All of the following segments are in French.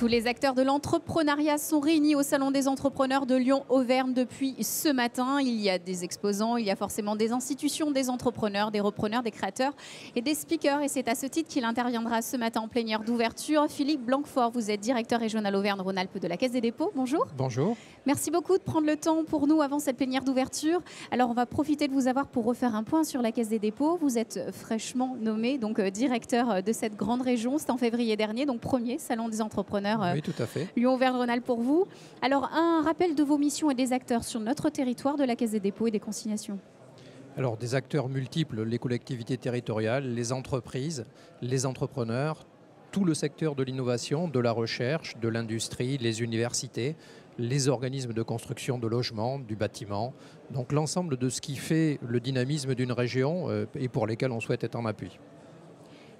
Tous les acteurs de l'entrepreneuriat sont réunis au Salon des entrepreneurs de Lyon-Auvergne depuis ce matin. Il y a des exposants, il y a forcément des institutions, des entrepreneurs, des repreneurs, des créateurs et des speakers. Et c'est à ce titre qu'il interviendra ce matin en plénière d'ouverture. Philippe Blanquefort, vous êtes directeur régional Auvergne-Rhône-Alpes de la Caisse des dépôts. Bonjour. Bonjour. Merci beaucoup de prendre le temps pour nous avant cette plénière d'ouverture. Alors, on va profiter de vous avoir pour refaire un point sur la Caisse des dépôts. Vous êtes fraîchement nommé donc directeur de cette grande région. C'était en février dernier, donc premier Salon des entrepreneurs. Oui, tout à fait. Lyon-Auvergne-Rhône-Alpes pour vous. Alors, un rappel de vos missions et des acteurs sur notre territoire de la Caisse des dépôts et des consignations. Alors, des acteurs multiples, les collectivités territoriales, les entreprises, les entrepreneurs, tout le secteur de l'innovation, de la recherche, de l'industrie, les universités, les organismes de construction de logements, du bâtiment. Donc, l'ensemble de ce qui fait le dynamisme d'une région et pour lesquels on souhaite être en appui.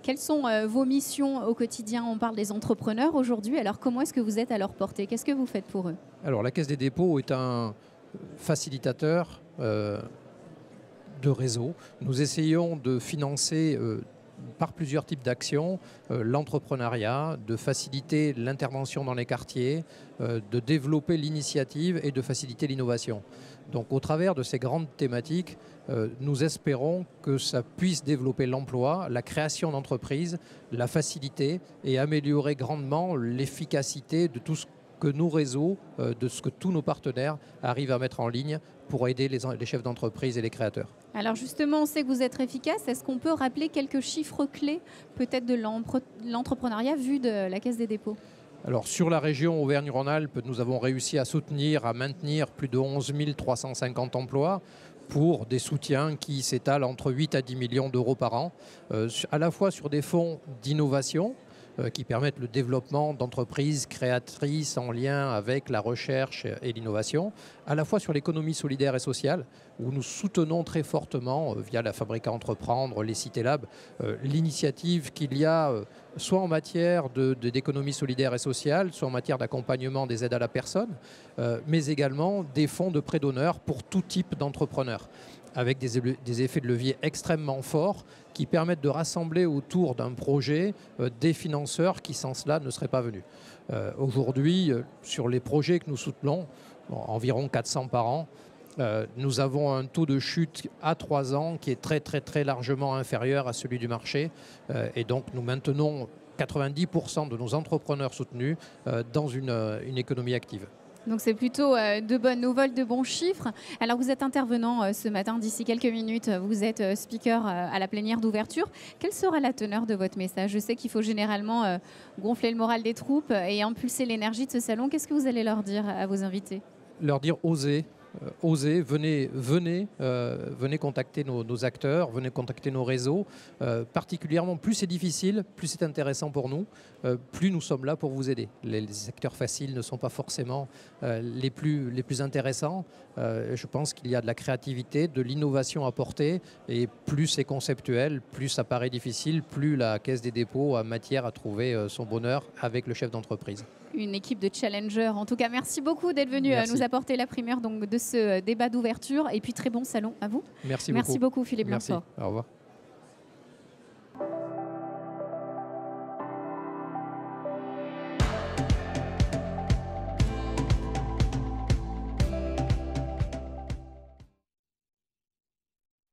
Quelles sont vos missions au quotidien? On parle des entrepreneurs aujourd'hui. Alors, comment est-ce que vous êtes à leur portée? Qu'est-ce que vous faites pour eux? Alors, la Caisse des dépôts est un facilitateur de réseau. Nous essayons de financer par plusieurs types d'actions l'entrepreneuriat, de faciliter l'intervention dans les quartiers, de développer l'initiative et de faciliter l'innovation. Donc au travers de ces grandes thématiques, nous espérons que ça puisse développer l'emploi, la création d'entreprises, la faciliter et améliorer grandement l'efficacité de tout ce que nos réseaux, de ce que tous nos partenaires arrivent à mettre en ligne pour aider les chefs d'entreprise et les créateurs. Alors justement, on sait que vous êtes efficace. Est-ce qu'on peut rappeler quelques chiffres clés peut-être de l'entrepreneuriat vu de la Caisse des dépôts? Alors sur la région Auvergne-Rhône-Alpes, nous avons réussi à soutenir, à maintenir plus de 11 350 emplois pour des soutiens qui s'étalent entre 8 à 10 millions d'euros par an, à la fois sur des fonds d'innovation, qui permettent le développement d'entreprises créatrices en lien avec la recherche et l'innovation, à la fois sur l'économie solidaire et sociale, où nous soutenons très fortement, via la Fabrique à entreprendre, les Cités Lab, l'initiative qu'il y a soit en matière d'économie solidaire et sociale, soit en matière d'accompagnement des aides à la personne, mais également des fonds de prêt d'honneur pour tout type d'entrepreneurs, avec des effets de levier extrêmement forts qui permettent de rassembler autour d'un projet des financeurs qui sans cela ne seraient pas venus. Aujourd'hui, sur les projets que nous soutenons, environ 400 par an, nous avons un taux de chute à 3 ans qui est très largement inférieur à celui du marché. Et donc nous maintenons 90% de nos entrepreneurs soutenus dans une économie active. Donc c'est plutôt de bonnes nouvelles, de bons chiffres. Alors vous êtes intervenant ce matin, d'ici quelques minutes, vous êtes speaker à la plénière d'ouverture. Quelle sera la teneur de votre message? Je sais qu'il faut généralement gonfler le moral des troupes et impulser l'énergie de ce salon. Qu'est-ce que vous allez leur dire à vos invités? Leur dire osez. Osez, venez contacter nos acteurs, venez contacter nos réseaux. Particulièrement, plus c'est difficile, plus c'est intéressant pour nous, plus nous sommes là pour vous aider. Les secteurs faciles ne sont pas forcément les plus intéressants. Je pense qu'il y a de la créativité, de l'innovation à porter, et plus c'est conceptuel, plus ça paraît difficile, plus la Caisse des dépôts a matière à trouver son bonheur avec le chef d'entreprise. Une équipe de challengers. En tout cas, merci beaucoup d'être venu nous apporter la primeur donc, de ce débat d'ouverture. Et puis, très bon salon à vous. Merci beaucoup. Merci beaucoup, Philippe Blanquefort. Au revoir.